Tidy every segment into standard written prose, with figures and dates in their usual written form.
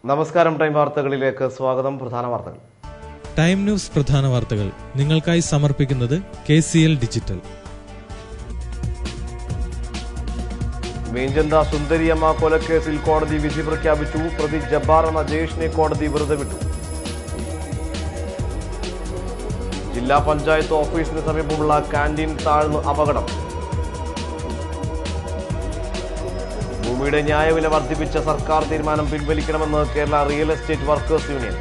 നമസ്കാരം. ടൈം വാർത്തകളിലേക്ക് സ്വാഗതം. പ്രധാന വാർത്തകൾ. ടൈം ന്യൂസ് പ്രധാന വാർത്തകൾ നിങ്ങൾക്കായി സമർപ്പിക്കുന്നത് KCL ഡിജിറ്റൽ. മീഞ്ചന്ത സുന്ദരിയമ്മ കൊലക്കേസിൽ കോടതി വിധി പ്രഖ്യാപിച്ചു. പ്രതി ജബ്ബാർ എന്ന ജയേഷിനെ കോടതി വെറുതെ വിട്ടു. ജില്ലാ പഞ്ചായത്ത് ഓഫീസിന് സമീപമുള്ള കാന്റീൻ താഴ്ന്നു അപകടം. ഭൂമിയുടെ ന്യായവില വർദ്ധിപ്പിച്ച സർക്കാർ തീരുമാനം പിൻവലിക്കണമെന്ന് Kerala real estate workers union.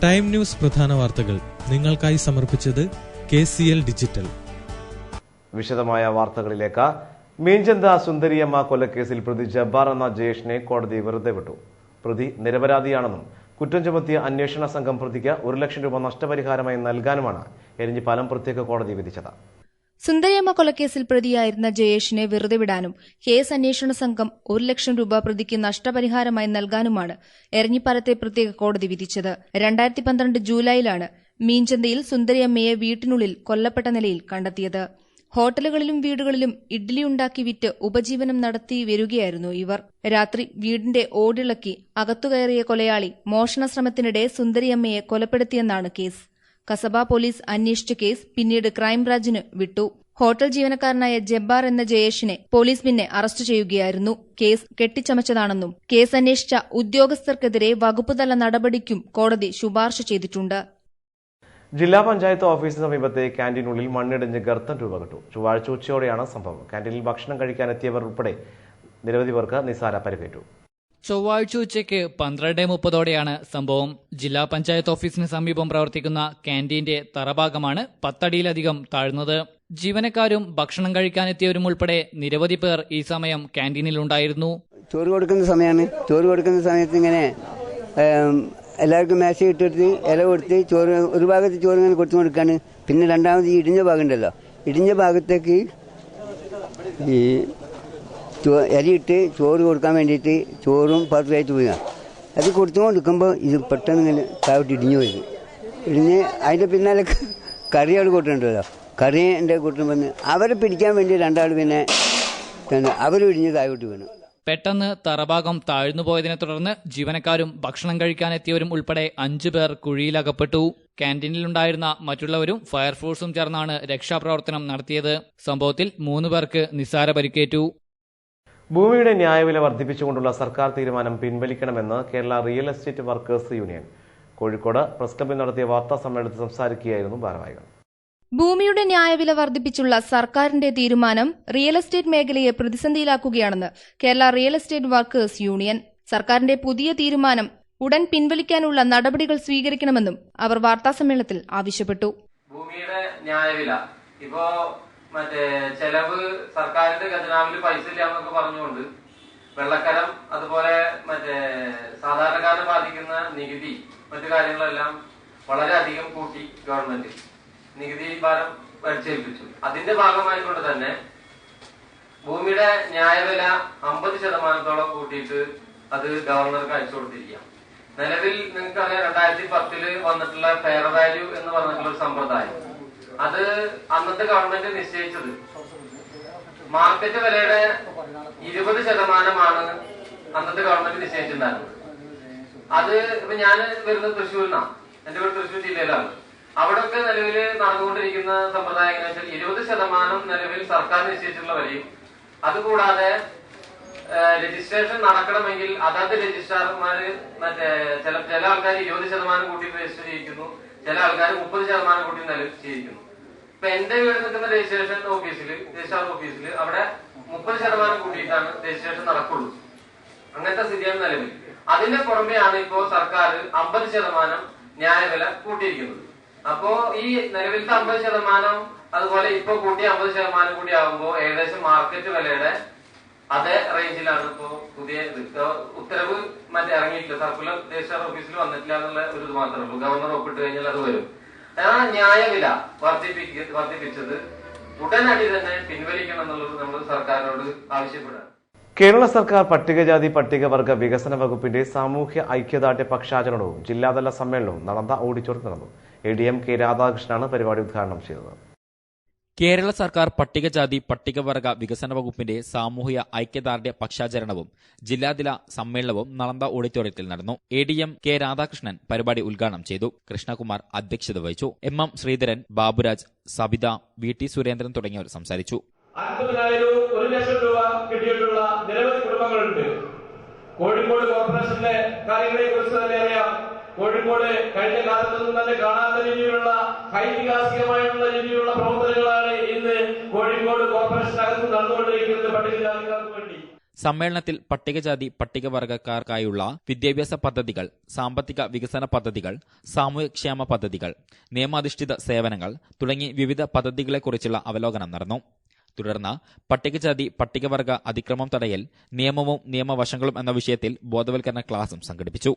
Time news പ്രധാന വാർത്തകൾ നിങ്ങൾക്കായി സമർപ്പിച്ചത് KCL ഡിജിറ്റൽ. വിശദമായ വാർത്തകളിലേക്ക്. മീഞ്ചന്ത സുന്ദരിയമ്മ കൊലക്കേസിൽ പ്രതി ജബ്ബാർ എന്ന ജയേഷിനെ കോടതി വെറുതെ വിട്ടു. പ്രതി നിരപരാധിയാണെന്നും കുറ്റം ചുമത്തിയ അന്വേഷണ സംഘം പ്രതിക്ക് 1 ലക്ഷം രൂപ നഷ്ടപരിഹാരമായി നൽകാനുമാണ് എരഞ്ഞിപ്പാലം പ്രത്യേക കോടതി വിധിച്ചത്. സുന്ദരിയമ്മ കൊലക്കേസിൽ പ്രതിയായിരുന്ന ജയേഷിനെ വെറുതെ വിടാനും കേസ് അന്വേഷണ സംഘം 1 ലക്ഷം രൂപ പ്രതിക്ക് നഷ്ടപരിഹാരമായി നൽകാനുമാണ് എരഞ്ഞിപ്പാലത്തെ പ്രത്യേക കോടതി വിധിച്ചത്. 2012 ജൂലൈയിലാണ് മീഞ്ചന്തയിൽ സുന്ദരിയമ്മയെ വീട്ടിനുള്ളിൽ കൊല്ലപ്പെട്ട നിലയിൽ കണ്ടെത്തിയത്. ഹോട്ടലുകളിലും വീടുകളിലും ഇഡ്ഡലി ഉണ്ടാക്കി വിറ്റ് ഉപജീവനം നടത്തി വരികയായിരുന്നു ഇവർ. രാത്രി വീടിന്റെ ഓടിളക്കി അകത്തുകയറിയ കൊലയാളി മോഷണശ്രമത്തിനിടെ സുന്ദരിയമ്മയെ കൊലപ്പെടുത്തിയെന്നാണ് കേസ്. കസബ പോലീസ് അന്വേഷിച്ച കേസ് പിന്നീട് ക്രൈംബ്രാഞ്ചിന് വിട്ടു. ഹോട്ടൽ ജീവനക്കാരനായ ജബ്ബാർ എന്ന ജയേഷിനെ പോലീസ് പിന്നെ അറസ്റ്റ് ചെയ്യുകയായിരുന്നു. കേസ് കെട്ടിച്ചമച്ചതാണെന്നും കേസ് അന്വേഷിച്ച ഉദ്യോഗസ്ഥർക്കെതിരെ വകുപ്പുതല നടപടിക്കും കോടതി ശുപാർശ ചെയ്തിട്ടുണ്ട്. ജില്ലാ പഞ്ചായത്ത് ഓഫീസിന് സമീപത്തെ ക്യാന്റീനുള്ളിൽ മണ്ണിടിഞ്ഞ് ഗർത്തം രൂപപ്പെട്ടു. ചൊവ്വാഴ്ച ഉച്ചയോടെയാണ് സംഭവം. ക്യാന്റീനിൽ ഭക്ഷണം കഴിക്കാനെത്തിയവർ ഉൾപ്പെടെ നിരവധി പേർക്ക് നിസ്സാര പരിക്കേറ്റു. ചൊവ്വാഴ്ച ഉച്ചയ്ക്ക് 12:30 സംഭവം. ജില്ലാ പഞ്ചായത്ത് ഓഫീസിന് സമീപം പ്രവർത്തിക്കുന്ന ക്യാന്റീന്റെ തറഭാഗമാണ് 10 അടിയിലധികം താഴ്ന്നത്. ജീവനക്കാരും ഭക്ഷണം കഴിക്കാനെത്തിയവരും ഉൾപ്പെടെ നിരവധി പേർ ഈ സമയം ക്യാന്റീനിലുണ്ടായിരുന്നു. ചോറ് കൊടുക്കുന്ന സമയമാണ്. ചോറ് കൊടുക്കുന്ന സമയത്ത് ഇങ്ങനെ എല്ലാവർക്കും മേശ ഇട്ടെടുത്ത് ഇല കൊടുത്ത് ചോറ് ഒരു ഭാഗത്ത് ചോറ് ഇങ്ങനെ കൊടുത്തു കൊടുക്കാണ്. പിന്നെ രണ്ടാമത് ഈ ഇടിഞ്ഞ ഭാഗം ഉണ്ടല്ലോ, ഇടിഞ്ഞ ഭാഗത്തേക്ക് ഈ ഇലയിട്ട് ചോറ് കൊടുക്കാൻ വേണ്ടിയിട്ട് ചോറും പാത്രമായിട്ട് പോയി അത് കൊടുത്തുകൊണ്ടിരിക്കുമ്പോൾ ഇത് പെട്ടെന്ന് ഇങ്ങനെ താവിട്ട് ഇടിഞ്ഞു പോയി. ഇടിഞ്ഞ് അതിൻ്റെ പിന്നാലെ കറിയാൾ കൂട്ടുന്നുണ്ടല്ലോ, കറിൻ്റെ കൂട്ടും വന്ന് അവരെ പിടിക്കാൻ വേണ്ടി രണ്ടാൾ പിന്നെ അവരും ഇടിഞ്ഞ് താഴോട്ട് വീണു. പെട്ടെന്ന് തറഭാഗം താഴ്ന്നുപോയതിനെ തുടർന്ന് ജീവനക്കാരും ഭക്ഷണം കഴിക്കാനെത്തിയവരും ഉൾപ്പെടെ 5 പേർ കുഴിയിലകപ്പെട്ടു. ക്യാന്റീനിലുണ്ടായിരുന്ന മറ്റുള്ളവരും ഫയർഫോഴ്സും ചേർന്നാണ് രക്ഷാപ്രവർത്തനം നടത്തിയത്. സംഭവത്തിൽ 3 പേർക്ക് നിസ്സാര പരിക്കേറ്റു. ഭൂമിയുടെ ന്യായവില വർദ്ധിപ്പിച്ചുകൊണ്ടുള്ള സർക്കാർ തീരുമാനം പിൻവലിക്കണമെന്ന് Kerala real estate workers union. Kozhikode press ക്ലബ്ബിൽ നടത്തിയ വാർത്താ സമ്മേളനത്തിൽ സംസാരിക്കുകയായിരുന്നു ഭാരവാഹികൾ. ഭൂമിയുടെ ന്യായവില വർദ്ധിപ്പിച്ചുള്ള സർക്കാരിന്റെ തീരുമാനം റിയൽ എസ്റ്റേറ്റ് മേഖലയെ പ്രതിസന്ധിയിലാക്കുകയാണെന്ന് Kerala real estate workers union. സർക്കാരിന്റെ പുതിയ തീരുമാനം ഉടൻ പിൻവലിക്കാനുള്ള നടപടികൾ സ്വീകരിക്കണമെന്നും അവർ വാർത്താസമ്മേളനത്തിൽ ആവശ്യപ്പെട്ടു. ഭൂമിയുടെ ന്യായവില ഇപ്പോ ചെലവ് സർക്കാരിന്റെ ഖജനാവിൽ പൈസ ഇല്ല എന്നൊക്കെ പറഞ്ഞുകൊണ്ട് വെള്ളക്കരം അതുപോലെ സാധാരണക്കാരനെ ബാധിക്കുന്ന നികുതി മറ്റു കാര്യങ്ങളെല്ലാം വളരെയധികം കൂട്ടി ഗവൺമെന്റ് നികുതി ഭാരം അടിച്ചേൽപ്പിച്ചു. അതിന്റെ ഭാഗമായിക്കൊണ്ട് തന്നെ ഭൂമിയുടെ ന്യായവില 50% കൂട്ടിയിട്ട് അത് ഗവർണർക്ക് അയച്ചു കൊടുത്തിരിക്കാം. നിലവിൽ നിങ്ങൾക്കറിയാം 2010 വന്നിട്ടുള്ള ഫെയർ വാല്യൂ എന്ന് പറഞ്ഞിട്ടുള്ള ഒരു സമ്പ്രദായം, അത് അന്നത്തെ ഗവൺമെന്റ് നിശ്ചയിച്ചത് മാർക്കറ്റ് വിലയുടെ 20% അന്നത്തെ ഗവൺമെന്റ് നിശ്ചയിച്ചിട്ടുണ്ടായിരുന്നത്. അത് ഇപ്പൊ ഞാൻ വരുന്നത് തൃശ്ശൂരിനാണ്, എന്റെ വീട് തൃശ്ശൂർ ജില്ലയിലാണ്. അവിടെയൊക്കെ നിലവിൽ നടന്നുകൊണ്ടിരിക്കുന്ന സമ്പ്രദായം എങ്ങനെ വെച്ചാൽ 20% നിലവിൽ സർക്കാർ നിശ്ചയിച്ചിട്ടുള്ള വിലയും, അതുകൂടാതെ രജിസ്ട്രേഷൻ നടക്കണമെങ്കിൽ അതാത് രജിസ്ട്രാർമാര് ചില ആൾക്കാർ 20% കൂട്ടി രജിസ്റ്റർ ചെയ്യിക്കുന്നു, ചില ആൾക്കാർ 30% കൂട്ടി ചെയ്യിക്കുന്നു. ഇപ്പൊ എന്റെ വീട് നിൽക്കുന്ന രജിസ്ട്രേഷൻ രജിസ്ട്രാർ ഓഫീസിൽ അവിടെ 30% കൂട്ടിയിട്ടാണ് രജിസ്ട്രേഷൻ നടക്കുള്ളൂ. അങ്ങനത്തെ സ്ഥിതിയാണ് നിലവിൽ. അതിന്റെ പുറമെയാണ് ഇപ്പോ സർക്കാർ 50% ന്യായവില കൂട്ടിയിരിക്കുന്നത്. അപ്പോ ഈ നിലവിലത്തെ 50% അതുപോലെ ഇപ്പൊ കൂട്ടി 50% കൂടി ആകുമ്പോൾ ഏകദേശം മാർക്കറ്റ് വിലയുടെ അതേ റേഞ്ചിലാണ് ഇപ്പോ പുതിയ ഉത്തരവ് ഇറങ്ങിയിട്ടില്ല. സർക്കുലർ രജിസ്ട്രാർ ഓഫീസിൽ വന്നിട്ടില്ല എന്നുള്ള ഒരു ഇത് മാത്രമേ ഉള്ളൂ. ഗവർണർ ഒപ്പിട്ട് കഴിഞ്ഞാൽ അത് വരും. ആ ന്യായവില വർദ്ധിപ്പിച്ചത് ഉടനടി തന്നെ പിൻവലിക്കണം എന്നുള്ളത് നമ്മൾ സർക്കാരിനോട് ആവശ്യപ്പെടുക. കേരള സർക്കാർ പട്ടികജാതി പട്ടികവർഗ വികസന വകുപ്പിന്റെ സാമൂഹ്യ ഐക്യദാർഢ്യ പക്ഷാചരണവും ജില്ലാതല സമ്മേളനവും നടന്ന ഓഡിറ്റോറിയത്തിൽ നടന്നു. ADM K. രാധാകൃഷ്ണനാണ് പരിപാടി ഉദ്ഘാടനം ചെയ്തത്. കേരള സർക്കാർ പട്ടികജാതി പട്ടികവർഗ വികസന വകുപ്പിന്റെ സാമൂഹ്യ ഐക്യദാർഢ്യ പക്ഷാചരണവും ജില്ലാതല സമ്മേളനവും നളന്ദ ഓഡിറ്റോറിയത്തിൽ നടന്നു. ADM കെ രാധാകൃഷ്ണൻ പരിപാടി ഉദ്ഘാടനം ചെയ്തു. കൃഷ്ണകുമാർ അധ്യക്ഷത വഹിച്ചു. MM ശ്രീധരൻ, ബാബുരാജ്, സബിത, VT സുരേന്ദ്രൻ തുടങ്ങിയവർ സംസാരിച്ചു. 50,000 1 ലക്ഷം രൂപ കിട്ടിയിട്ടുള്ള നിരവധി കുടുംബങ്ങളുണ്ട്. കോഴിക്കോട് കോർപ്പറേഷന്റെ കാര്യങ്ങളെ കുറിച്ച് തന്നെ അറിയാം. കോഴിക്കോട് കഴിഞ്ഞ കാലത്തൊന്നും തന്നെ കാണാത്ത രീതിയിലുള്ള ഐതിഹാസികമായിട്ടുള്ള രീതിയിലുള്ള പ്രവർത്തനങ്ങളാണ് ഇന്ന് കോഴിക്കോട് കോർപ്പറേഷനകത്ത് നടന്നുകൊണ്ടിരിക്കുന്നത് പട്ടികജാതിക്കാർക്ക് വേണ്ടി. സമ്മേളനത്തിൽ പട്ടികജാതി പട്ടികവർഗക്കാർക്കായുള്ള വിദ്യാഭ്യാസ പദ്ധതികൾ, സാമ്പത്തിക വികസന പദ്ധതികൾ, സാമൂഹ്യക്ഷേമ പദ്ധതികൾ, നിയമാധിഷ്ഠിത സേവനങ്ങൾ തുടങ്ങി വിവിധ പദ്ധതികളെക്കുറിച്ചുള്ള അവലോകനം നടന്നു. തുടർന്ന് പട്ടികജാതി പട്ടികവർഗ അതിക്രമം തടയൽ, നിയമവും നിയമവശങ്ങളും എന്ന വിഷയത്തിൽ ബോധവൽക്കരണ ക്ലാസും സംഘടിപ്പിച്ചു.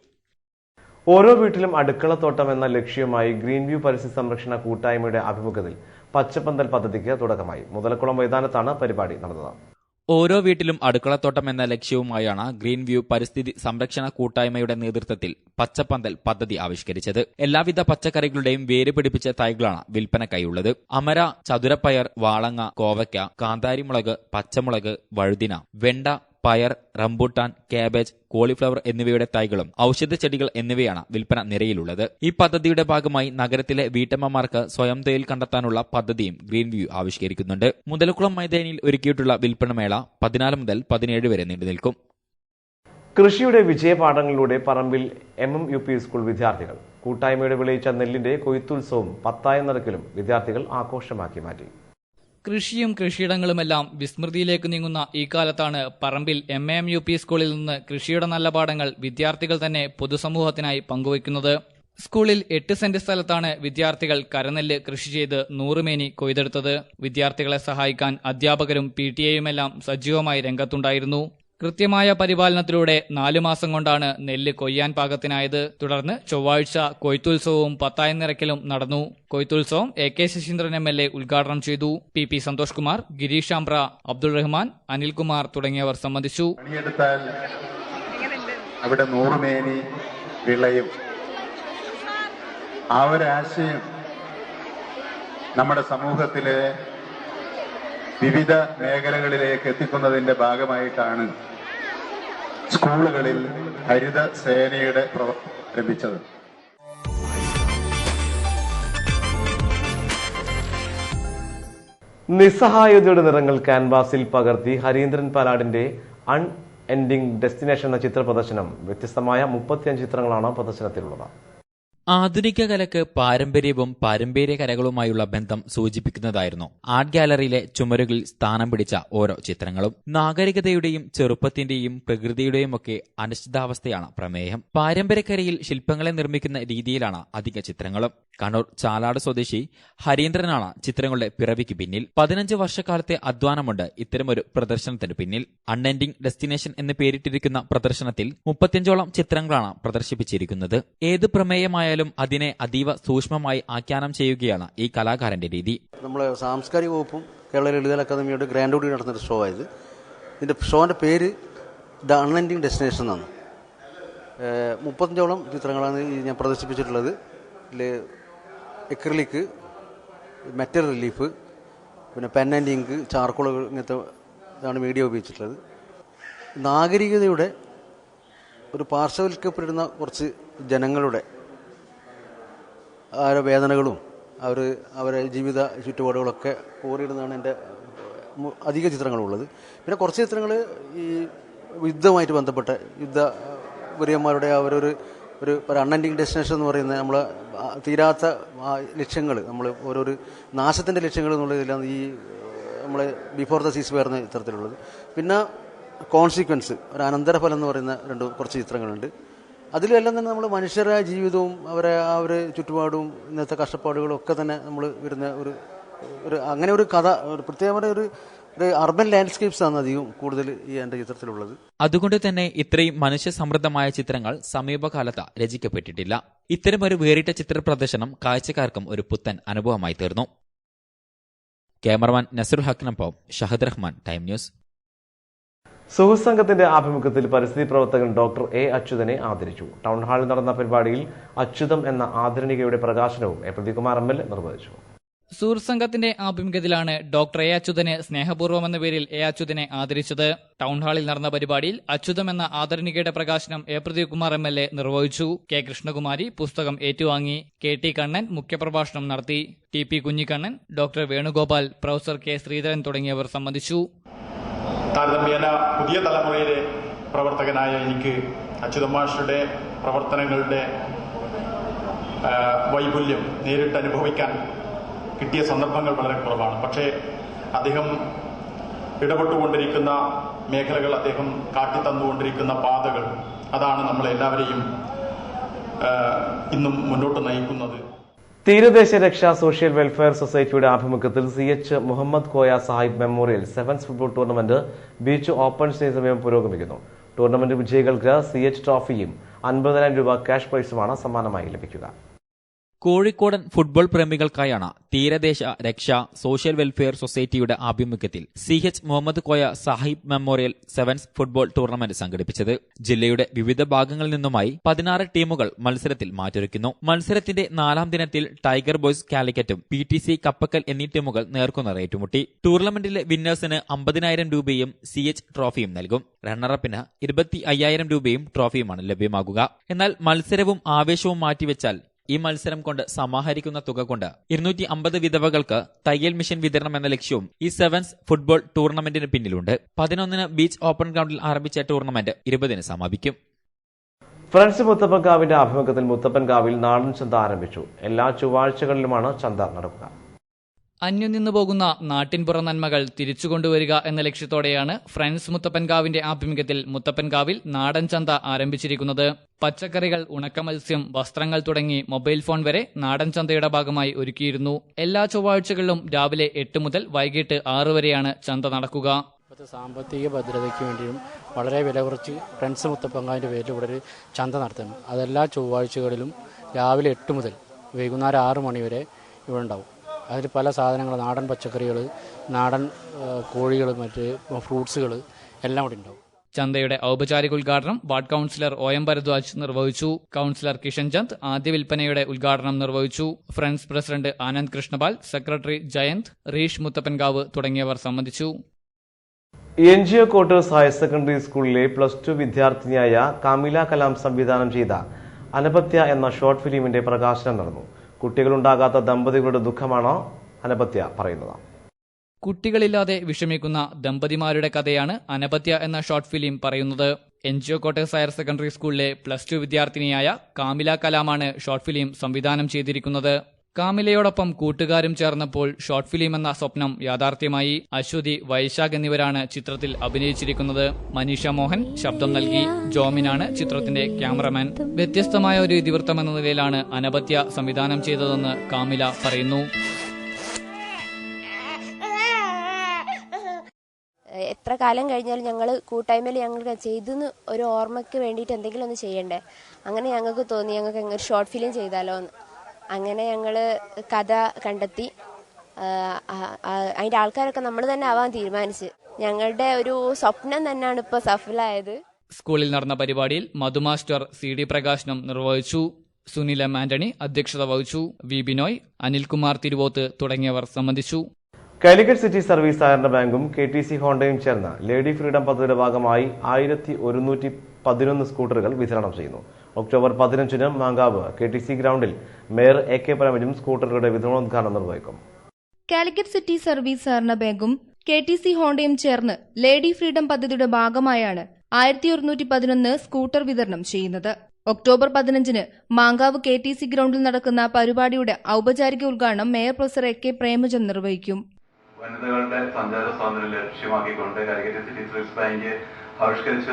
ഓരോ വീട്ടിലും അടുക്കളത്തോട്ടം എന്ന ലക്ഷ്യവുമായി ഗ്രീൻ വ്യൂ പരിസ്ഥിതി സംരക്ഷണ കൂട്ടായ്മയുടെ ആഭിമുഖ്യത്തിൽ പച്ചപ്പന്തൽ പദ്ധതിക്ക് തുടക്കമായി. മുതലക്കുളം മൈതാനത്താണ് പരിപാടി നടന്നത്. ഓരോ വീട്ടിലും അടുക്കളത്തോട്ടം എന്ന ലക്ഷ്യവുമായാണ് ഗ്രീൻ വ്യൂ പരിസ്ഥിതി സംരക്ഷണ കൂട്ടായ്മയുടെ നേതൃത്വത്തിൽ പച്ചപ്പന്തൽ പദ്ധതി ആവിഷ്കരിച്ചത്. എല്ലാവിധ പച്ചക്കറികളുടെയും വേര് പിടിപ്പിച്ച തൈകളാണ് വിൽപ്പനക്കായുള്ളത്. അമര, ചതുരപ്പയർ, വാളങ്ങ, കോവയ്ക്ക, കാന്താരിമുളക്, പച്ചമുളക്, വഴുതിന, വെണ്ട, പയർ, റംബൂട്ടാൻ, കാബേജ്, കോളിഫ്ലവർ എന്നിവയുടെ തൈകളും ഔഷധ ചെടികൾ എന്നിവയാണ് വിൽപ്പന നിരയിലുള്ളത്. ഈ പദ്ധതിയുടെ ഭാഗമായി നഗരത്തിലെ വീട്ടമ്മമാർക്ക് സ്വയം തൊഴിൽ കണ്ടെത്താനുള്ള പദ്ധതിയും ഗ്രീൻ വ്യൂ ആവിഷ്കരിക്കുന്നുണ്ട്. മുതലക്കുളം മൈതാനിയിൽ ഒരുക്കിയിട്ടുള്ള വിൽപ്പനമേള 14 മുതൽ 17 വരെ നീണ്ടുനിൽക്കും. കൃഷിയുടെ വിജയപാഠങ്ങളിലൂടെ പറമ്പിൽ MMUP സ്കൂൾ വിദ്യാർത്ഥികൾ കൂട്ടായ്മയുടെ വിളയിച്ച നെല്ലിന്റെ കൊയ്ത്തുത്സവം 10 നിരക്കിലും വിദ്യാർത്ഥികൾ ആഘോഷമാക്കി മാറ്റി. കൃഷിയും കൃഷിയിടങ്ങളുമെല്ലാം വിസ്മൃതിയിലേക്ക് നീങ്ങുന്ന ഈ കാലത്താണ് പറമ്പിൽ MMUP സ്കൂളിൽ നിന്ന് കൃഷിയുടെ നല്ല പാഠങ്ങൾ വിദ്യാർത്ഥികൾ തന്നെ പൊതുസമൂഹത്തിനായി പങ്കുവയ്ക്കുന്നത്. സ്കൂളിൽ 8 സെന്റ് സ്ഥലത്താണ് വിദ്യാർത്ഥികൾ കരനെല്ല് കൃഷി ചെയ്ത് 100 മേനി കൊയ്തെടുത്തത്. വിദ്യാർത്ഥികളെ സഹായിക്കാൻ അധ്യാപകരും PTA-യുമെല്ലാം സജീവമായി രംഗത്തുണ്ടായിരുന്നു. കൃത്യമായ പരിപാലനത്തിലൂടെ 4 മാസം കൊണ്ടാണ് നെല്ല് കൊയ്യാൻ പാകത്തിനായത്. തുടർന്ന് ചൊവ്വാഴ്ച കൊയ്ത്തുത്സവവും 10 നിരക്കിലും നടന്നു. കൊയ്ത്തുത്സവം AK ശശീന്ദ്രൻ MLA ഉദ്ഘാടനം ചെയ്തു. PP സന്തോഷ് കുമാർ, ഗിരീഷ് ആംബ്ര, അബ്ദുൾ റഹ്മാൻ, അനിൽകുമാർ തുടങ്ങിയവർ സംബന്ധിച്ചു. അവിടെ 100 മേനി വിളയും. ആ ഒരു ആശയം നമ്മുടെ സമൂഹത്തിലെ വിവിധ മേഖലകളിലേക്ക് എത്തിക്കുന്നതിന്റെ ഭാഗമായിട്ടാണ് സ്കൂളുകളിൽ ഹരിത സേനയുടെ പ്രവർത്തനം ആരംഭിച്ചത്. നിസ്സഹായതയുടെ നിറങ്ങൾ ക്യാൻവാസിൽ പകർത്തി ഹരീന്ദ്രൻ പാലാടിന്റെ അൺ എൻഡിംഗ് ഡെസ്റ്റിനേഷൻ എന്ന ചിത്ര പ്രദർശനം. വ്യത്യസ്തമായ 35 ചിത്രങ്ങളാണ് പ്രദർശനത്തിലുള്ളത്. ആധുനിക കലക്ക് പാരമ്പര്യവും പാരമ്പര്യ കലകളുമായുള്ള ബന്ധം സൂചിപ്പിക്കുന്നതായിരുന്നു ആർട്ട് ഗാലറിയിലെ ചുമരുകളിൽ സ്ഥാനം പിടിച്ച ഓരോ ചിത്രങ്ങളും. നാഗരികതയുടെയും ചെറുപ്പത്തിന്റെയും പ്രകൃതിയുടെയും ഒക്കെ അനിശ്ചിതാവസ്ഥയാണ് പ്രമേയം. പാരമ്പര്യക്കരയിൽ ശില്പങ്ങളെ നിർമ്മിക്കുന്ന രീതിയിലാണ് അധിക ചിത്രങ്ങളും. കണ്ണൂർ ചാലാട് സ്വദേശി ഹരീന്ദ്രനാണ് ചിത്രങ്ങളുടെ പിറവിക്ക് പിന്നിൽ. 15 വർഷക്കാലത്തെ അധ്വാനമുണ്ട് ഇത്തരമൊരു പ്രദർശനത്തിന് പിന്നിൽ. അൺഎൻഡിംഗ് ഡെസ്റ്റിനേഷൻ എന്ന് പേരിട്ടിരിക്കുന്ന പ്രദർശനത്തിൽ 35ഓളം ചിത്രങ്ങളാണ് പ്രദർശിപ്പിച്ചിരിക്കുന്നത്. ഏത് പ്രമേയമായാലും അതിനെ അതീവ സൂക്ഷ്മമായി ആഖ്യാനം ചെയ്യുകയാണ് ഈ കലാകാരന്റെ രീതി. നമ്മളെ സാംസ്കാരിക വകുപ്പും കേരള ലളിത അക്കാദമിയുടെ ഗ്രാൻഡ് ഓഡിയോ നടത്തുന്നൊരു ഷോ ആയത്. ഇതിന്റെ ഷോന്റെ പേര് ദ അൺഎൻഡിംഗ് ഡെസ്റ്റിനേഷൻ എന്നാണ്. 35ഓളം ചിത്രങ്ങളാണ് ഞാൻ പ്രദർശിപ്പിച്ചിട്ടുള്ളത്. ഇതിൽ എക്രിലിക്, മെറ്റൽ റിലീഫ്, പിന്നെ പെൻ ആൻഡ് ഇങ്ക്, ചാർക്കോൾ, ഇങ്ങനത്തെ ഇതാണ് മീഡിയ ഉപയോഗിച്ചിട്ടുള്ളത്. നാഗരികതയുടെ ഒരു പാർശ്വവൽക്കപ്പെടുന്ന കുറച്ച് ജനങ്ങളുടെ അവരുടെ വേദനകളും അവരെ ജീവിത ചുറ്റുപാടുകളൊക്കെ കോറിയിടുന്നതാണ് എൻ്റെ അധിക ചിത്രങ്ങളുള്ളത്. പിന്നെ കുറച്ച് ചിത്രങ്ങൾ ഈ യുദ്ധമായിട്ട് ബന്ധപ്പെട്ട യുദ്ധവീരന്മാരുടെ അവരൊരു അൺഎൻഡിംഗ് ഡെസ്റ്റിനേഷൻ എന്ന് പറയുന്നത് നമ്മൾ തീരാത്ത ലക്ഷ്യങ്ങൾ, നമ്മൾ ഓരോരു നാശത്തിൻ്റെ ലക്ഷ്യങ്ങൾ എന്നുള്ളതിലാണ് ഈ നമ്മളെ ബിഫോർ ദ സീസ് ഫയർ എന്ന ചിത്രത്തിലുള്ളത്. പിന്നെ കോൺസിക്വൻസ്, ഒരു അനന്തരഫലം എന്ന് പറയുന്ന കുറച്ച് ചിത്രങ്ങളുണ്ട്. അതിലെല്ലാം തന്നെ നമ്മൾ മനുഷ്യരുടെ ജീവിതവും അവരെ ചുറ്റുപാടും ഇന്നത്തെ കഷ്ടപ്പാടുകളും ഒക്കെ തന്നെ നമ്മൾ വരുന്ന ഒരു അങ്ങനെ ഒരു കഥ, ഒരു പ്രത്യേകമായ ഒരു അർബൻ ലാൻഡ്സ്കേപ്സ് ആണ് അധികം കൂടുതൽ ഈ എൻ്റെ ചിത്രത്തിലുള്ളത്. അതുകൊണ്ട് തന്നെ ഇത്രയും മനുഷ്യ സമൃദ്ധമായ ചിത്രങ്ങൾ സമീപകാലത്ത് രചിക്കപ്പെട്ടിട്ടില്ല. ഇത്തരമൊരു വേറിട്ട ചിത്ര പ്രദർശനം കാഴ്ചക്കാർക്കും ഒരു പുത്തൻ അനുഭവമായി തീർന്നു. ക്യാമറമാൻ നസറുൽ ഹക്കിനൊപ്പം ഷഹദ് റഹ്മാൻ, ടൈം ന്യൂസ്. സുഹൃത്ത് സംഘത്തിന്റെ ആഭിമുഖ്യത്തിൽ പരിസ്ഥിതി പ്രവർത്തകൻ ഡോക്ടർ A. അച്യുതനെ ആദരിച്ചു. ടൗൺ ഹാളിൽ നടന്ന പരിപാടിയിൽ അച്യുതം എന്ന ആദരണികയുടെ പ്രകാശനവും പ്രദീപകുമാർ MLA നിർവഹിച്ചു. സൂർ സംഘത്തിന്റെ ആഭിമുഖ്യത്തിലാണ് ഡോക്ടർ എ അച്യുതന് സ്നേഹപൂർവ്വം എന്ന പേരിൽ എ അച്യുതനെ ആദരിച്ചത്. ടൗൺഹാളിൽ നടന്ന പരിപാടിയിൽ അച്യുതം എന്ന ആദരണികയുടെ പ്രകാശനം എ പ്രദീപ് കുമാർ MLA നിർവഹിച്ചു. കെ കൃഷ്ണകുമാരി പുസ്തകം ഏറ്റുവാങ്ങി. കെ ടി കണ്ണൻ മുഖ്യപ്രഭാഷണം നടത്തി. T P Kunhikannan, doctor Venugopal, professor K Sreedharan തുടങ്ങിയവർ സംബന്ധിച്ചു. താരതമ്യേന പുതിയ തലമുറയിലെ പ്രവർത്തകനായ എനിക്ക് അച്യുതൻ മാഷുടെ പ്രവർത്തനങ്ങളുടെ വൈപുല്യം നേരിട്ട് അനുഭവിക്കാൻ കിട്ടിയ സന്ദർഭങ്ങൾ വളരെ കുറവാണ്. പക്ഷേ അദ്ദേഹം ഇടപെട്ടുകൊണ്ടിരിക്കുന്ന മേഖലകൾ, അദ്ദേഹം കാട്ടിത്തന്നുകൊണ്ടിരിക്കുന്ന പാതകൾ, അതാണ് നമ്മളെല്ലാവരെയും ഇന്നും മുന്നോട്ട് നയിക്കുന്നത്. തീരദേശ രക്ഷാ സോഷ്യൽ വെൽഫെയർ സൊസൈറ്റിയുടെ ആഭിമുഖ്യത്തിൽ CH Muhammad Koya Sahib memorial sevens football tournament beach ഓപ്പൺസിന് സമീപം പുരോഗമിക്കുന്നു. ടൂർണമെന്റ് വിജയികൾക്ക് CH ട്രോഫിയും 50,000 രൂപ ക്യാഷ് പ്രൈസുമാണ് സമ്മാനമായി ലഭിക്കുക. കോഴിക്കോടൻ ഫുട്ബോൾ പ്രേമികൾക്കായാണ് തീരദേശ രക്ഷാ സോഷ്യൽ വെൽഫെയർ സൊസൈറ്റിയുടെ ആഭിമുഖ്യത്തിൽ CH Muhammad Koya Sahib memorial sevens football tournament സംഘടിപ്പിച്ചത്. ജില്ലയുടെ വിവിധ ഭാഗങ്ങളിൽ നിന്നുമായി 16 ടീമുകൾ മത്സരത്തിൽ മാറ്റൊരുക്കുന്നു. മത്സരത്തിന്റെ 4ാം ദിനത്തിൽ ടൈഗർ ബോയ്സ് കാലിക്കറ്റും PTC കപ്പക്കൽ എന്നീ ടീമുകൾ നേർക്കുനേർ ഏറ്റുമുട്ടി. ടൂർണമെന്റിലെ വിന്നേഴ്സിന് 50,000 രൂപയും CH ട്രോഫിയും നൽകും. റണ്ണറപ്പിന് 25,000 രൂപയും ട്രോഫിയുമാണ് ലഭ്യമാകുക. എന്നാൽ മത്സരവും ആവേശവും മാറ്റിവെച്ചാൽ ഈ മത്സരം കൊണ്ട് സമാഹരിക്കുന്ന തുക കൊണ്ട് 250 വിധവകൾക്ക് തയ്യൽ മിഷൻ വിതരണം എന്ന ലക്ഷ്യവും ഈ സെവൻസ് ഫുട്ബോൾ ടൂർണമെന്റിന് പിന്നിലുണ്ട്. 11-ന് ബീച്ച് ഓപ്പൺ ഗ്രൗണ്ടിൽ ആരംഭിച്ച ടൂർണമെന്റ് 20-ന് സമാപിക്കും. ഫ്രണ്ട്സ് മുത്തപ്പൻകാവിന്റെ ആഭിമുഖ്യത്തിൽ മുത്തപ്പൻകാവിൽ നാടൻ ചന്ത ആരംഭിച്ചു. എല്ലാ ചൊവ്വാഴ്ചകളിലുമാണ് ചന്ത നടക്കുക. അന്യം നിന്നു പോകുന്ന നാട്ടിൻപുറ നന്മകൾ തിരിച്ചുകൊണ്ടുവരിക എന്ന ലക്ഷ്യത്തോടെയാണ് ഫ്രണ്ട്സ് മുത്തപ്പൻകാവിന്റെ ആഭിമുഖ്യത്തിൽ മുത്തപ്പൻകാവിൽ നാടൻ ചന്ത ആരംഭിച്ചിരിക്കുന്നത്. പച്ചക്കറികൾ, ഉണക്കമത്സ്യം, വസ്ത്രങ്ങൾ തുടങ്ങി മൊബൈൽ ഫോൺ വരെ നാടൻ ചന്തയുടെ ഭാഗമായി ഒരുക്കിയിരുന്നു. എല്ലാ ചൊവ്വാഴ്ചകളിലും രാവിലെ 8 മുതൽ വൈകിട്ട് 6 വരെയാണ് ചന്ത നടക്കുക. സാമ്പത്തിക ഭദ്രതയ്ക്ക് വേണ്ടിയും വളരെ വില കുറച്ച് ഫ്രണ്ട്സ് മുത്തപ്പൻകാവിന്റെ പേരിൽ ഇവിടെ ഒരു ചന്ത നടത്തുന്നു. അതെല്ലാ ചൊവ്വാഴ്ചകളിലും രാവിലെ 8 മുതൽ വൈകുന്നേരം 6 മണി വരെ ഇവിടെ ഉണ്ടാവും. അതിൽ പല സാധനങ്ങൾ, നാടൻ പച്ചക്കറികൾ, നാടൻ കോഴികൾ, മറ്റ് ഫ്രൂട്ട്സുകൾ എല്ലാം ഇവിടെ ഉണ്ടാവും. ചന്തയുടെ ഔപചാരിക ഉദ്ഘാടനം വാർഡ് കൌൺസിലർ OM ഭരദ്വാജ് നിർവഹിച്ചു. കൌൺസിലർ കിഷൻ ചന്ദ് ആദ്യ വിൽപ്പനയുടെ ഉദ്ഘാടനം നിർവഹിച്ചു. Friends president Anand Krishnapal, secretary Jayanth, Reesh Muthappankavu തുടങ്ങിയവർ സംബന്ധിച്ചു. NGO ക്വാർട്ടേഴ്സ് ഹയർ സെക്കൻഡറി സ്കൂളിലെ +2 വിദ്യാർത്ഥിനിയായ കാമില കലാം സംവിധാനം ചെയ്ത അനപത്യ എന്ന ഷോർട്ട് ഫിലിമിന്റെ പ്രകാശനം നടന്നു. കുട്ടികളുണ്ടാകാത്ത ദമ്പതികളുടെ ദുഃഖമാണ് അനപത്യ പറയുന്നത്. കുട്ടികളില്ലാതെ വിഷമിക്കുന്ന ദമ്പതിമാരുടെ കഥയാണ് അനപത്യ എന്ന ഷോർട്ട് ഫിലിം പറയുന്നത്. NGO ക്വാർട്ടേഴ്സ് ഹയർ സെക്കൻഡറി സ്കൂളിലെ +2 വിദ്യാർത്ഥിനിയായ കാമില കലാമാണ് ഷോർട്ട് ഫിലിം സംവിധാനം ചെയ്തിരിക്കുന്നത്. കാമിലയോടൊപ്പം കൂട്ടുകാരും ചേർന്നപ്പോൾ ഷോർട്ട് ഫിലിം എന്ന സ്വപ്നം യാഥാർത്ഥ്യമായി. അശ്വതി, വൈശാഖ് എന്നിവരാണ് ചിത്രത്തിൽ അഭിനയിച്ചിരിക്കുന്നത്. മനീഷ മോഹൻ ശബ്ദം നൽകി. ജോമിനാണ് ചിത്രത്തിന്റെ ക്യാമറമാൻ. വ്യത്യസ്തമായ ഒരു ഇതിവൃത്തം എന്ന നിലയിലാണ് അനപത്യ സംവിധാനം ചെയ്തതെന്ന് കാമില പറയുന്നു. എത്ര കാലം കഴിഞ്ഞാലും ഞങ്ങൾ കൂട്ടായ്മയിൽ ഞങ്ങൾ ചെയ്തെന്ന് ഒരു ഓർമ്മയ്ക്ക് വേണ്ടിയിട്ട് എന്തെങ്കിലും ഒന്ന് ചെയ്യണ്ടേ. അങ്ങനെ ഞങ്ങൾക്ക് തോന്നി ഞങ്ങൾക്ക് ഒരു ഷോർട്ട് ഫിലിം ചെയ്താലോ എന്ന്. അങ്ങനെ ഞങ്ങൾ കഥ കണ്ടെത്തി അതിൻ്റെ ആൾക്കാരൊക്കെ നമ്മൾ തന്നെ ആവാൻ തീരുമാനിച്ച്. ഞങ്ങളുടെ ഒരു സ്വപ്നം തന്നെയാണ് ഇപ്പോൾ സഫലമായത്. സ്കൂളിൽ നടന്ന പരിപാടിയിൽ മധുമാസ്റ്റർ CD പ്രകാശനം നിർവഹിച്ചു. സുനിൽ M. ആന്റണി അധ്യക്ഷത വഹിച്ചു. V. ബിനോയ്, അനിൽകുമാർ തിരുവോത്ത് തുടങ്ങിയവർ സംബന്ധിച്ചു. കാലിക്കറ്റ് സിറ്റി സർവീസ് സഹകരണ ബാങ്കും KTC ഹോണ്ടയും ചേർന്ന് ലേഡി ഫ്രീഡം പദ്ധതിയുടെ ഭാഗമായി 1111 സ്കൂട്ടറുകൾ വിതരണം ചെയ്യുന്നു. ഒക്ടോബർ 15-ന് മാങ്കാവ് KTC ഗ്രൗണ്ടിൽ മേയർ AK പ്രേമജും സ്കൂട്ടറുകളുടെ വിതരണോദ്ഘാടനം നിർവഹിക്കും. കാലിക്കറ്റ് സിറ്റി സർവീസ് സഹകരണ ബാങ്കും KTC ഹോണ്ടയും ചേർന്ന് ലേഡി ഫ്രീഡം പദ്ധതിയുടെ ഭാഗമായാണ് 1111 സ്കൂട്ടർ വിതരണം ചെയ്യുന്നത്. ഒക്ടോബർ 15-ന് മാങ്കാവ് KTC ഗ്രൗണ്ടിൽ നടക്കുന്ന പരിപാടിയുടെ ഔപചാരിക ഉദ്ഘാടനം മേയർ പ്രൊഫസർ AK പ്രേമചന്ദ് നിർവഹിക്കും. വനിതകളുടെ സഞ്ചാര സ്വാതന്ത്ര്യം ലക്ഷ്യമാക്കിക്കൊണ്ട് കാലിക്കറ്റ് സിറ്റി സർവീസ് ബാങ്ക് ആവിഷ്കരിച്ച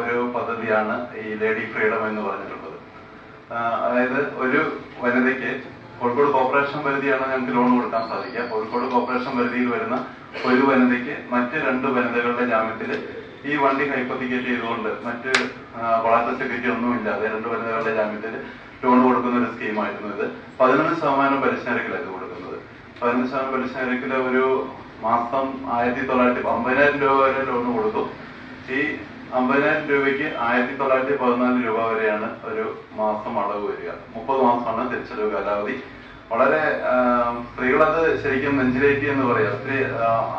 ഒരു പദ്ധതിയാണ് ഈ ലേഡി ഫ്രീഡം എന്ന് പറഞ്ഞിട്ടുള്ളത്. അതായത് ഒരു വനിതയ്ക്ക് കോഴിക്കോട് കോർപ്പറേഷൻ പരിധിയാണ് ഞങ്ങൾക്ക് ലോൺ കൊടുക്കാൻ സാധിക്കുക. കോഴിക്കോട് കോർപ്പറേഷൻ പരിധിയിൽ വരുന്ന ഒരു വനിതയ്ക്ക് മറ്റ് 2 വനിതകളുടെ ജാമ്യത്തിൽ ഈ വണ്ടി ഹൈപ്പോത്തിക്കേറ്റ് ചെയ്തുകൊണ്ട് മറ്റ് കൊളാറ്ററൽ സെക്യൂരിറ്റി ഒന്നുമില്ലാതെ 2 വനിതകളുടെ ജാമ്യത്തിൽ ലോൺ കൊടുക്കുന്ന ഒരു സ്കീമായിരുന്നു ഇത്. 11% പലിശ നിരക്കിലായിരുന്നു കൊടുക്കുന്നത്. 15% പലിശ നിരക്കിൽ ഒരു മാസം 50,000 രൂപ വരെ ലോൺ കൊടുത്തു. ഈ 50,000 രൂപയ്ക്ക് 1914 രൂപ വരെയാണ് ഒരു മാസം അടവ് വരിക. 30 മാസമാണ് തിരിച്ചടവ് കാലാവധി. വളരെ സ്ത്രീകളത് ശരിക്കും നെഞ്ചിലേറ്റി എന്ന് പറയാം.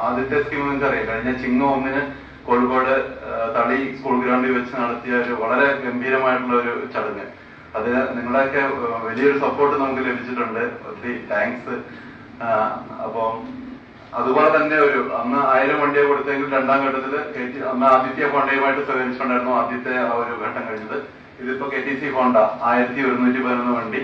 ആദ്യത്തെ സ്കീം നിങ്ങൾക്ക് അറിയാം, കഴിഞ്ഞ ചിങ്ങ 1 കോഴിക്കോട് തളി സ്കൂൾ ഗ്രൗണ്ടിൽ വെച്ച് നടത്തിയ ഒരു വളരെ ഗംഭീരമായിട്ടുള്ള ഒരു ചടങ്ങ്. അത് നിങ്ങളുടെയൊക്കെ വലിയൊരു സപ്പോർട്ട് നമുക്ക് ലഭിച്ചിട്ടുണ്ട്. ഒത്തിരി താങ്ക്സ്. അപ്പം അതുപോലെ തന്നെ അന്ന് 1000 വണ്ടിയെ കൊടുത്തെങ്കിൽ രണ്ടാം ഘട്ടത്തിൽ അന്ന് ആദിത്യ ഫോണ്ടയുമായിട്ട് സഹകരിച്ചുകൊണ്ടായിരുന്നു ആദ്യത്തെ ആ ഒരു ഘട്ടം കഴിഞ്ഞത്. ഇതിപ്പോ KTC ഫോണ്ട 1111 വണ്ടി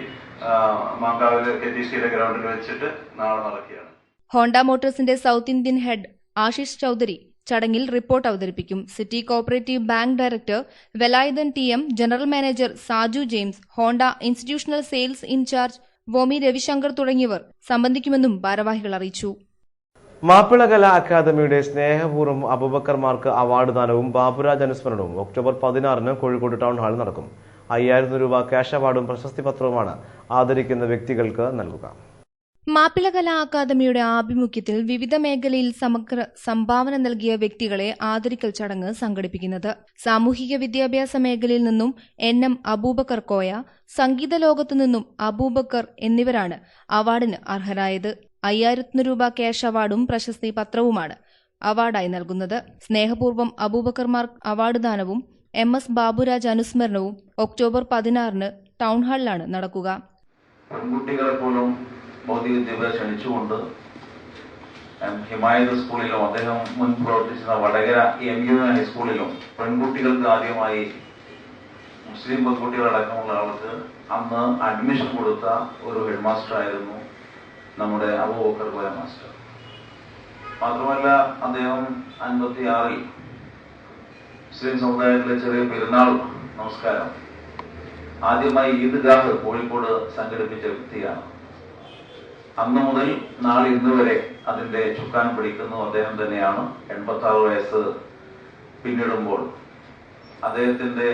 മാങ്കാവില് KTCയുടെ ഗ്രൗണ്ടിൽ വെച്ചിട്ട് നാളെ നടക്കുകയാണ്. ഹോണ്ട മോട്ടോഴ്സിന്റെ south Indian head Ashish Chaudhary ചടങ്ങിൽ റിപ്പോർട്ട് അവതരിപ്പിക്കും. City cooperative bank director Velayudhan TM, general manager Saju James, Honda institutional sales incharge വോമി രവിശങ്കർ തുടങ്ങിയവർ സംബന്ധിക്കുമെന്നും ഭാരവാഹികൾ അറിയിച്ചു. മാപ്പിള കലാ അക്കാദമിയുടെ സ്നേഹപൂർവ്വം അബൂബക്കർമാർക്ക് അവാർഡ് ദാനവും ബാബുരാജ് അനുസ്മരണവും ഒക്ടോബർ 16 കോഴിക്കോട് ടൗൺ ഹാളിൽ നടക്കും. 5000 രൂപ ക്യാഷ് അവാർഡും പ്രശസ്തി പത്രവുമാണ് ആദരിക്കുന്ന വ്യക്തികൾക്ക് നൽകുക. മാപ്പിള കലാ അക്കാദമിയുടെ ആഭിമുഖ്യത്തിൽ വിവിധ മേഖലയിൽ സമഗ്ര സംഭാവന നൽകിയ വ്യക്തികളെ ആദരിക്കൽ ചടങ്ങ് സംഘടിപ്പിക്കുന്നത്. സാമൂഹിക വിദ്യാഭ്യാസ മേഖലയിൽ നിന്നും NM അബൂബക്കർ കോയ, സംഗീത ലോകത്തു നിന്നും അബൂബക്കർ എന്നിവരാണ് അവാർഡിന് അർഹരായത്. 5000 രൂപ ക്യാഷ് അവാർഡും പ്രശസ്തി പത്രവുമാണ് അവാർഡായി നൽകുന്നത്. സ്നേഹപൂർവ്വം അബൂബക്കർമാർ അവാർഡ് ദാനവും MS ബാബുരാജ് അനുസ്മരണവും ഒക്ടോബർ 16 ടൗൺ ഹാളിലാണ് നടക്കുക. പെൺകുട്ടികളെ പോലും ഭൗതിക വിദ്യാഭ്യാസം ക്ഷണിച്ചുകൊണ്ട് ഹിമായത് സ്കൂളിലും അദ്ദേഹം മുൻ പ്രവർത്തിച്ചിരുന്ന വടകര MU ഹൈസ്കൂളിലും പെൺകുട്ടികൾക്ക് ആദ്യമായി മുസ്ലിം പെൺകുട്ടികളടക്കമുള്ള ആൾക്ക് അന്ന് അഡ്മിഷൻ കൊടുത്ത ഒരു ഹെഡ് മാസ്റ്റർ ആയിരുന്നു നമ്മുടെ അബൂബക്കർ കോയ മാസ്റ്റർ. മാത്രമല്ല അദ്ദേഹം 56 മുസ്ലിം സമുദായത്തിലെ ചെറിയ പെരുന്നാൾ നമസ്കാരം ആദ്യമായി ഈദ്ഗാഹ് കോഴിക്കോട് സംഘടിപ്പിച്ച വ്യക്തിയാണ്. അന്നു മുതൽ നാളെ ഇന്ന് വരെ അതിന്റെ ചുക്കാൻ പിടിക്കുന്നു അദ്ദേഹം തന്നെയാണ്. 86 വയസ്സ് പിന്നിടുമ്പോൾ അദ്ദേഹത്തിന്റെ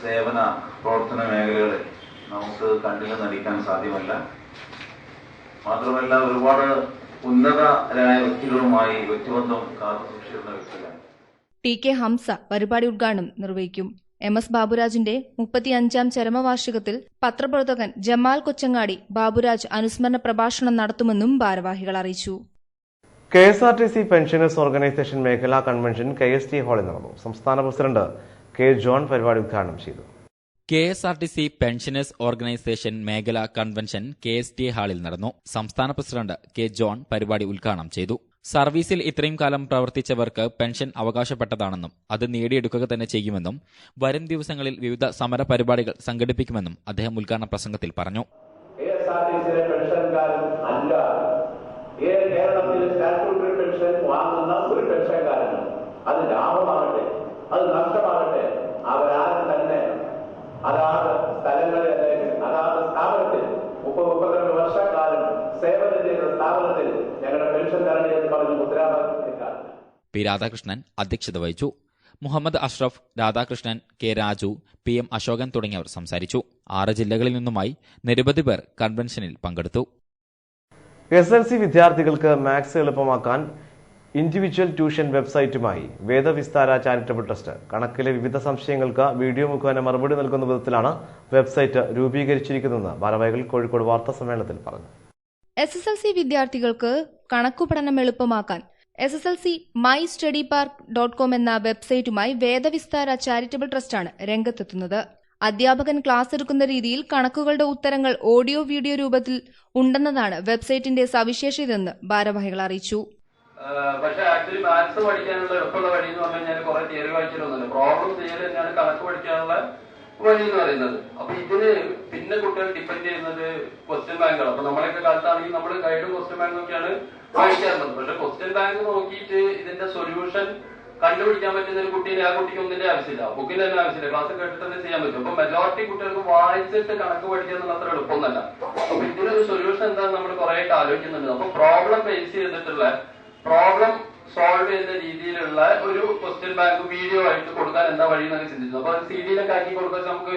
സേവന പ്രവർത്തന മേഖലകളിൽ നമുക്ക് കണ്ടിൽ നടിക്കാൻ സാധ്യമല്ല. മാത്രമല്ല ഒരുപാട് ഉന്നതരായ വ്യക്തികളുമായി വ്യക്തിബന്ധം കാത്തു സൂക്ഷിക്കുന്ന വ്യക്തികളാണ്. TK ഹംസ പരിപാടി ഉദ്ഘാടനം നിർവഹിക്കും. MS ബാബുരാജിന്റെ 35ാം ചരമവാർഷികത്തിൽ പത്രപ്രവർത്തകൻ ജമാൽ കൊച്ചങ്ങാടി ബാബുരാജ് അനുസ്മരണ പ്രഭാഷണം നടത്തുമെന്നും ഭാരവാഹികൾ അറിയിച്ചു. KSRTC പെൻഷനേഴ്സ് ഓർഗനൈസേഷൻ മേഖലാ കൺവെൻഷൻ KST ഹാളിൽ നടന്നു. സംസ്ഥാന പ്രസിഡന്റ് K. ജോൺ പരിപാടി ഉദ്ഘാടനം ചെയ്തു. KSRTC പെൻഷനേഴ്സ് ഓർഗനൈസേഷൻ മേഖലാ കൺവെൻഷൻ KST ഹാളിൽ നടന്നു. സംസ്ഥാന പ്രസിഡന്റ് K. ജോൺ പരിപാടി ഉദ്ഘാടനം ചെയ്തു. സർവീസിൽ ഇത്രയും കാലം പ്രവർത്തിച്ചവർക്ക് പെൻഷൻ അവകാശപ്പെട്ടതാണെന്നും അത് നേടിയെടുക്കുക തന്നെ ചെയ്യുമെന്നും വരും ദിവസങ്ങളിൽ വിവിധ സമര പരിപാടികൾ സംഘടിപ്പിക്കുമെന്നും അദ്ദേഹം ഉദ്ഘാടന പ്രസംഗത്തിൽ പറഞ്ഞു. KSRTCയിലെ പെൻഷൻകാരൻ അല്ല, കേരളത്തിൽ സ്റ്റാറ്റ്യൂട്ടറി പെൻഷൻ വാങ്ങുന്ന ഒരു പെൻഷൻകാരനും അത് ലാഭമാകട്ടെ അത് നഷ്ടമാകട്ടെ അവരാരും തന്നെ അതാത് സ്ഥലങ്ങളിൽ അല്ലെങ്കിൽ അതാത് സ്ഥാപനത്തിൽ 30-32 വർഷക്കാലം സേവനം ചെയ്ത സ്ഥാപനത്തിൽ ഞങ്ങളുടെ പെൻഷൻ തരണി എന്ന് പറഞ്ഞ് മുദ്രാവാക്യം. പി. രാധാകൃഷ്ണൻ അധ്യക്ഷത വഹിച്ചു. മുഹമ്മദ് അഷ്റഫ്, രാധാകൃഷ്ണൻ, K. രാജു, PM അശോകൻ തുടങ്ങിയവർ സംസാരിച്ചു. 6 ജില്ലകളിൽ നിന്നുമായി നിരവധി പേർ കൺവെൻഷനിൽ പങ്കെടുത്തു. SLC വിദ്യാർത്ഥികൾക്ക് മാത്സ് എളുപ്പമാക്കാൻ ഇൻഡിവിജ്വൽ ട്യൂഷൻ വെബ്സൈറ്റുമായി വേദവിസ്താര ചാരിറ്റബിൾ ട്രസ്റ്റ് കണക്കിലെ വിവിധ സംശയങ്ങൾക്ക് വീഡിയോ മുഖേന മറുപടി നൽകുന്ന വിധത്തിലാണ് വെബ്സൈറ്റ് രൂപീകരിച്ചിരിക്കുന്നതെന്ന് ഭാരവാഹികൾ കോഴിക്കോട് വാർത്താ സമ്മേളനത്തിൽ പറഞ്ഞു. SSLC വിദ്യാർത്ഥികൾക്ക് കണക്കുപഠനം എളുപ്പമാക്കാൻ SSLC mystudypark.com എന്ന വെബ്സൈറ്റുമായി വേദവിസ്താര ചാരിറ്റബിൾ ട്രസ്റ്റാണ് രംഗത്തെത്തുന്നത്. അധ്യാപകൻ ക്ലാസ് എടുക്കുന്ന രീതിയിൽ കണക്കുകളുടെ ഉത്തരങ്ങൾ ഓഡിയോ വീഡിയോ രൂപത്തിൽ ഉണ്ടെന്നതാണ് വെബ്സൈറ്റിന്റെ സവിശേഷതയെന്ന് ഭാരവാഹികൾ അറിയിച്ചു. പക്ഷെ ആക്ച്വലി മാത്സ് പഠിക്കാനുള്ള എളുപ്പമുള്ള വഴി എന്ന് പറഞ്ഞു കഴിഞ്ഞാൽ കുറെ തിയറി വായിച്ചിട്ടൊന്നുമില്ല, പ്രോബ്ലം ചെയ്യൽ തന്നെയാണ് കണക്ക് പഠിക്കാനുള്ള വഴി എന്ന് പറയുന്നത്. അപ്പൊ ഇതിന് പിന്നെ കുട്ടികൾ ഡിപ്പെൻഡ് ചെയ്യുന്നത് ക്വസ്റ്റ്യൻ ബാങ്കുകൾ. അപ്പൊ നമ്മളൊക്കെ കാലത്താണെങ്കിൽ നമ്മൾ ഗൈഡ് ക്വസ്റ്റ്യൻ ബാങ്ക് നോക്കിയാണ് വായിക്കാറുള്ളത്. പക്ഷെ ക്വസ്റ്റ്യൻ ബാങ്ക് നോക്കിയിട്ട് ഇതിന്റെ സൊല്യൂഷൻ കണ്ടുപിടിക്കാൻ പറ്റുന്ന ഒരു കുട്ടീനെ ആ കുട്ടിക്ക് ഒന്നിന്റെ ആവശ്യമില്ല, ബുക്കിന്റെ തന്നെ ആവശ്യമില്ല, ക്ലാസ് കേട്ടിട്ട് തന്നെ ചെയ്യാൻ പറ്റും. അപ്പൊ മെജോറിറ്റി കുട്ടികൾക്ക് വായിച്ചിട്ട് കണക്ക് പഠിക്കുക എന്നുള്ള അത്ര എളുപ്പമൊന്നല്ല. അപ്പൊ ഇതിനൊരു സൊല്യൂഷൻ എന്താണെന്ന് നമ്മൾ കുറെ ആയിട്ട് ആലോചിക്കുന്നുണ്ട്. അപ്പൊ പ്രോബ്ലം ബേസ് ചെയ്തിട്ടുള്ള പ്രോബ്ലം സോൾവ് ചെയ്യുന്ന രീതിയിലുള്ള ഒരു ക്വസ്റ്റ്യൻ ബാങ്ക് വീഡിയോ ആയിട്ട് കൊടുക്കാൻ എന്താ വഴി എന്നൊക്കെ ചിന്തിച്ചു. അപ്പൊ അത് CD-യിലൊക്കെ ആക്കി കൊടുക്കാൻ നമുക്ക്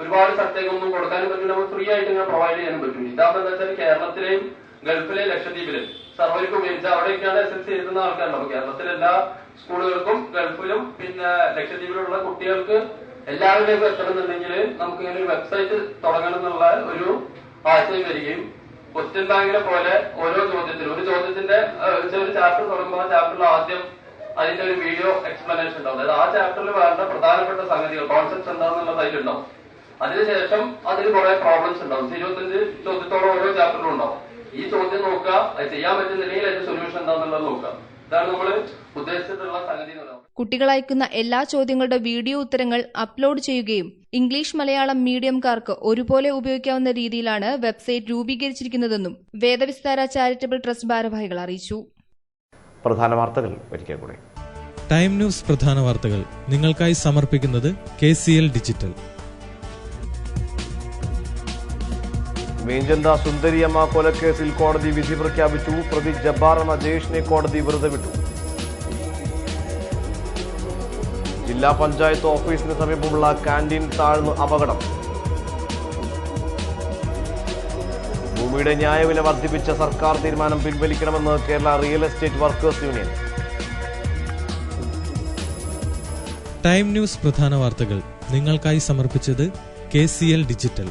ഒരുപാട് സ്ഥലത്തേക്കൊന്നും കൊടുക്കാനും പറ്റില്ല, നമുക്ക് ഫ്രീ ആയിട്ട് ഇങ്ങനെ പ്രൊവൈഡ് ചെയ്യാനും പറ്റും. ഇതാകുമ്പോൾ എന്താ വെച്ചാൽ കേരളത്തിലെയും ഗൾഫിലെയും ലക്ഷദ്വീപിലെയും സർവർക്ക് ഉപയോഗിച്ചാൽ അവിടെയൊക്കെയാണ് SLC എഴുതുന്ന ആൾക്കാരുണ്ട്. അപ്പൊ കേരളത്തിലെ എല്ലാ സ്കൂളുകൾക്കും ഗൾഫിലും പിന്നെ ലക്ഷദ്വീപിലുള്ള കുട്ടികൾക്ക് എല്ലാവരിലേക്കും എത്തണമെന്നുണ്ടെങ്കിൽ നമുക്ക് ഇങ്ങനെ ഒരു വെബ്സൈറ്റ് തുടങ്ങണം എന്നുള്ള ഒരു ആശയം വരികയും ക്വസ്റ്റ്യൻ ബാങ്കിനെ പോലെ ഓരോ ചോദ്യത്തിലും ഒരു ചോദ്യത്തിന്റെ ഒരു ചാപ്റ്റർ തുടങ്ങുമ്പോൾ ആ ചാപ്റ്ററിൽ ആദ്യം അതിന്റെ ഒരു വീഡിയോ എക്സ്പ്ലനേഷൻ ഉണ്ടാവും. അതായത് ആ ചാപ്റ്ററിൽ വേണ്ട പ്രധാനപ്പെട്ട സംഗതികൾ കോൺസെപ്റ്റ്സ് എന്താണെന്നുള്ളത് അതിലുണ്ടാവും. അതിനുശേഷം അതിൽ കുറെ പ്രോബ്ലംസ് ഉണ്ടാവും. 25 ചോദ്യത്തോളം ഓരോ ചാപ്റ്ററിലും ഉണ്ടാവും. ഈ ചോദ്യം നോക്കുക, അത് ചെയ്യാൻ പറ്റുന്നില്ലെങ്കിൽ അതിന്റെ സൊല്യൂഷൻ എന്താണെന്നുള്ളത് നോക്കുക. ഇതാണ് നമ്മൾ ഉദ്ദേശിച്ചിട്ടുള്ള സംഗതി. കുട്ടികൾ അയക്കുന്ന എല്ലാ ചോദ്യങ്ങളുടെ വീഡിയോ ഉത്തരങ്ങൾ അപ്ലോഡ് ചെയ്യുകയും ഇംഗ്ലീഷ് മലയാളം മീഡിയംകാർക്ക് ഒരുപോലെ ഉപയോഗിക്കാവുന്ന രീതിയിലാണ് വെബ്സൈറ്റ് രൂപീകരിച്ചിരിക്കുന്നതെന്നും വേദവിസ്താര ചാരിറ്റബിൾ ട്രസ്റ്റ് ഭാരവാഹികൾ അറിയിച്ചു. പ്രധാന വാർത്തകൾ ഒരിക്കൽ കൂടി. ടൈം ന്യൂസ് പ്രധാന വാർത്തകൾ നിങ്ങൾക്കായി സമർപ്പിക്കുന്നത് KCL ഡിജിറ്റൽ. മീഞ്ചന്ത സുന്ദരിയമ്മ കൊലക്കേസിൽ കോടതി വിധി പ്രഖ്യാപിച്ചു. പ്രതി ജബ്ബാർ എന്ന ജയേഷിനെ കോടതി വെറുതെ വിട്ടു. ജില്ലാ പഞ്ചായത്ത് ഓഫീസിന് സമീപമുള്ള കാന്റീൻ താഴ്ന്നു അപകടം. ഭൂമിയുടെ ന്യായവില വർദ്ധിപ്പിച്ച സർക്കാർ തീരുമാനം പിൻവലിക്കണമെന്ന് Kerala real estate workers union. Time news പ്രധാന വാർത്തകൾ നിങ്ങൾക്കായി സമർപ്പിച്ചത് KCL ഡിജിറ്റൽ.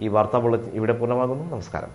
ഈ വാർത്താ ബുള്ളറ്റിൻ ഇവിടെ പൂർണ്ണമാകുന്നു. നമസ്കാരം.